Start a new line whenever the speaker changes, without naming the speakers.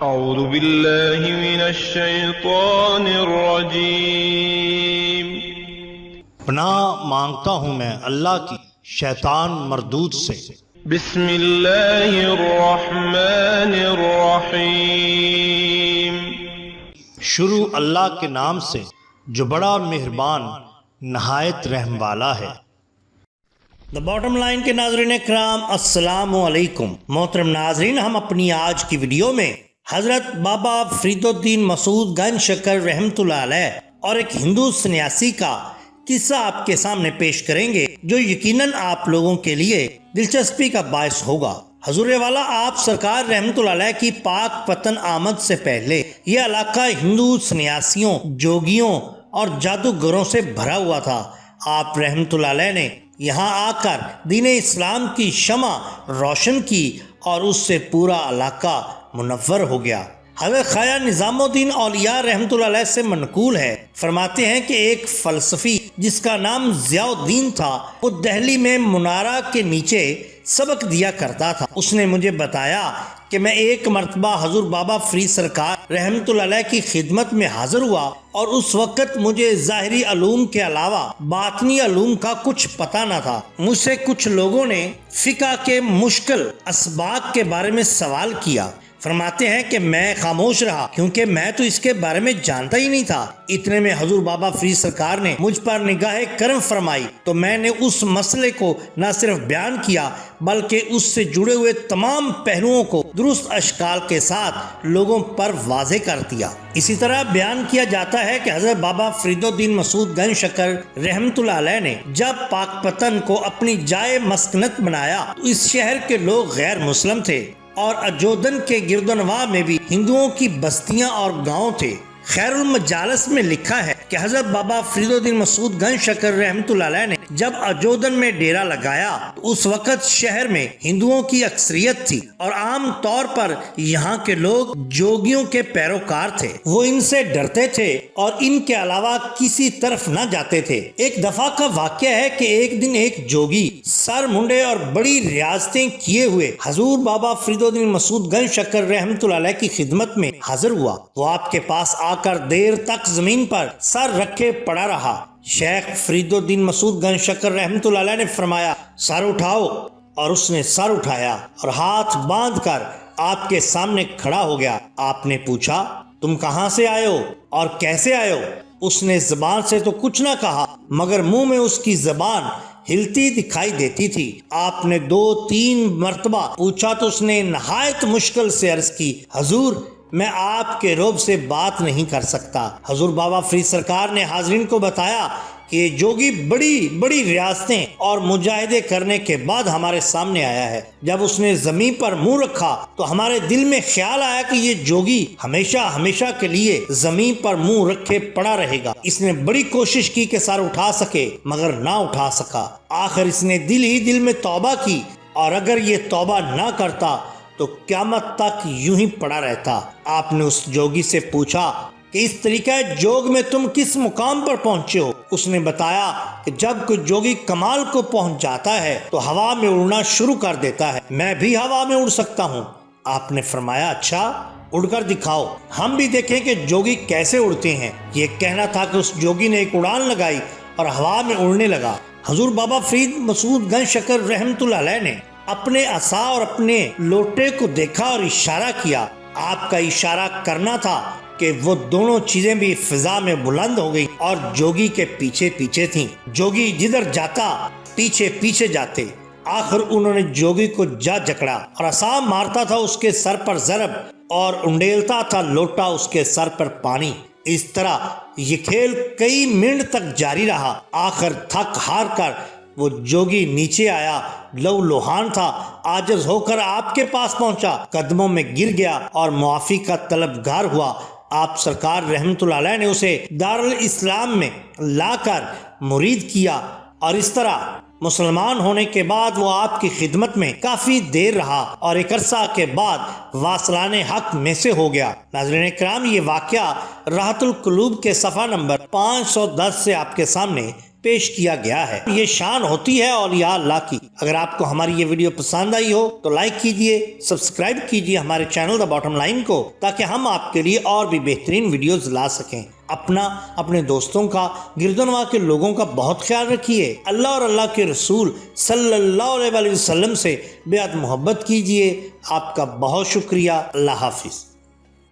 اعوذ باللہ من الشیطان الرجیم۔
پناہ مانگتا ہوں میں اللہ کی شیطان مردود سے۔
بسم اللہ الرحمن الرحیم۔
شروع اللہ کے نام سے جو بڑا مہربان نہایت رحم والا ہے۔ دا باٹم لائن کے ناظرین اکرام، السلام علیکم۔ محترم ناظرین، ہم اپنی آج کی ویڈیو میں حضرت بابا فرید الدین مسعود گنج شکر رحمۃ اللہ علیہ اور ایک ہندو سنیاسی کا قصہ آپ کے سامنے پیش کریں گے جو یقیناً آپ لوگوں کے لیے دلچسپی کا باعث ہوگا۔ حضور والا آپ سرکار رحمۃ اللہ علیہ کی پاک پتن آمد سے پہلے یہ علاقہ ہندو سنیاسیوں، جوگیوں اور جادوگروں سے بھرا ہوا تھا۔ آپ رحمۃ اللہ علیہ نے یہاں آ کر دین اسلام کی شمع روشن کی اور اس سے پورا علاقہ منور ہو گیا۔ حضرت خواجہ نظام الدین اولیاء رحمۃ اللہ علیہ سے منقول ہے، فرماتے ہیں کہ ایک فلسفی جس کا نام ضیاء الدین تھا، وہ دہلی میں منارہ کے نیچے سبق دیا کرتا تھا۔ اس نے مجھے بتایا کہ میں ایک مرتبہ حضور بابا فرید سرکار رحمۃ اللہ علیہ کی خدمت میں حاضر ہوا اور اس وقت مجھے ظاہری علوم کے علاوہ باطنی علوم کا کچھ پتہ نہ تھا۔ مجھ سے کچھ لوگوں نے فقہ کے مشکل اسباق کے بارے میں سوال کیا۔ فرماتے ہیں کہ میں خاموش رہا کیونکہ میں تو اس کے بارے میں جانتا ہی نہیں تھا۔ اتنے میں حضور بابا فرید سرکار نے مجھ پر نگاہ کرم فرمائی تو میں نے اس مسئلے کو نہ صرف بیان کیا بلکہ اس سے جڑے ہوئے تمام پہلوؤں کو درست اشکال کے ساتھ لوگوں پر واضح کر دیا۔ اسی طرح بیان کیا جاتا ہے کہ حضرت بابا فرید الدین مسعود گنج شکر رحمۃ اللہ علیہ نے جب پاک پتن کو اپنی جائے مسکنت بنایا تو اس شہر کے لوگ غیر مسلم تھے اور اجودن کے گرد و نواح میں بھی ہندوؤں کی بستیاں اور گاؤں تھے۔ خیر المجالس میں لکھا ہے کہ حضرت بابا فرید الدین مسعود گنج شکر رحمۃ اللہ علیہ نے جب اجودن میں ڈیرا لگایا تو اس وقت شہر میں ہندوؤں کی اکثریت تھی اور عام طور پر یہاں کے لوگ جوگیوں کے پیروکار تھے۔ وہ ان سے ڈرتے تھے اور ان کے علاوہ کسی طرف نہ جاتے تھے۔ ایک دفعہ کا واقعہ ہے کہ ایک دن ایک جوگی سر منڈے اور بڑی ریاضتیں کیے ہوئے حضور بابا فرید الدین مسعود گنج شکر رحمۃ اللہ علیہ کی خدمت میں حاضر ہوا۔ وہ آپ کے پاس آ کر دیر تک زمین پر سر رکھے پڑا رہا۔ شیخ فرید الدین مسعود گنج شکر رحمۃ اللہ علیہ نے فرمایا سر اٹھاؤ، اور اس نے سر اٹھایا اور ہاتھ باندھ کر آپ کے سامنے کھڑا ہو گیا۔ آپ نے پوچھا تم کہاں سے آئے ہو اور کیسے آئے ہو؟ اس نے زبان سے تو کچھ نہ کہا مگر منہ میں اس کی زبان ہلتی دکھائی دیتی تھی۔ آپ نے 2-3 مرتبہ پوچھا تو اس نے نہایت مشکل سے عرض کی حضور میں آپ کے رعب سے بات نہیں کر سکتا۔ حضور بابا فرید سرکار نے حاضرین کو بتایا کہ یہ جوگی بڑی بڑی ریاستیں اور مجاہدے کرنے کے بعد ہمارے سامنے آیا ہے۔ جب اس نے زمین پر منہ رکھا تو ہمارے دل میں خیال آیا کہ یہ جوگی ہمیشہ ہمیشہ کے لیے زمین پر منہ رکھے پڑا رہے گا۔ اس نے بڑی کوشش کی کہ سر اٹھا سکے مگر نہ اٹھا سکا۔ آخر اس نے دل ہی دل میں توبہ کی اور اگر یہ توبہ نہ کرتا تو قیامت تک یوں ہی پڑا رہتا۔ آپ نے اس جوگی سے پوچھا کہ اس طریقہ جوگ میں تم کس مقام پر پہنچے ہو؟ اس نے بتایا کہ جب کوئی جوگی کمال کو پہنچ جاتا ہے تو ہوا میں اڑنا شروع کر دیتا ہے۔ میں بھی ہوا میں اڑ سکتا ہوں۔ آپ نے فرمایا اچھا اڑ کر دکھاؤ، ہم بھی دیکھیں کہ جوگی کیسے اڑتے ہیں۔ یہ کہنا تھا کہ اس جوگی نے ایک اڑان لگائی اور ہوا میں اڑنے لگا۔ حضور بابا فرید مسعود گنج شکر رحمۃ اللہ علیہ نے اپنے عصا اور اپنے لوٹے کو دیکھا اور اشارہ کیا۔ آپ کا اشارہ کرنا تھا کہ وہ دونوں چیزیں بھی فضا میں بلند ہو گئی اور جوگی کے پیچھے پیچھے تھیں۔ جوگی جدھر جاتا پیچھے پیچھے جاتے۔ آخر انہوں نے جوگی کو جا جکڑا اور عصا مارتا تھا اس کے سر پر ضرب اور انڈیلتا تھا لوٹا اس کے سر پر پانی۔ اس طرح یہ کھیل کئی منٹ تک جاری رہا۔ آخر تھک ہار کر وہ جوگی نیچے آیا، لو لوہان تھا، عاجز ہو کر آپ کے پاس پہنچا، قدموں میں گر گیا اور معافی کا طلبگار ہوا۔ آپ سرکار رحمۃ اللہ علیہ نے اسے دارالاسلام میں لا کر مرید کیا اور اس طرح مسلمان ہونے کے بعد وہ آپ کی خدمت میں کافی دیر رہا اور ایک عرصہ کے بعد واصلان حق میں سے ہو گیا۔ ناظرین کرام، یہ واقعہ راحت القلوب کے صفحہ نمبر 510 سے آپ کے سامنے پیش کیا گیا ہے۔ یہ شان ہوتی ہے اولیاء اللہ کی۔ اگر آپ کو ہماری یہ ویڈیو پسند آئی ہو تو لائک کیجئے، سبسکرائب کیجئے ہمارے چینل دا باٹم لائن کو، تاکہ ہم آپ کے لیے اور بھی بہترین ویڈیوز لا سکیں۔ اپنے دوستوں کا، گرد و نواح کے لوگوں کا بہت خیال رکھیے۔ اللہ اور اللہ کے رسول صلی اللہ علیہ وسلم سے بے حد محبت کیجئے۔ آپ کا بہت شکریہ۔ اللہ حافظ۔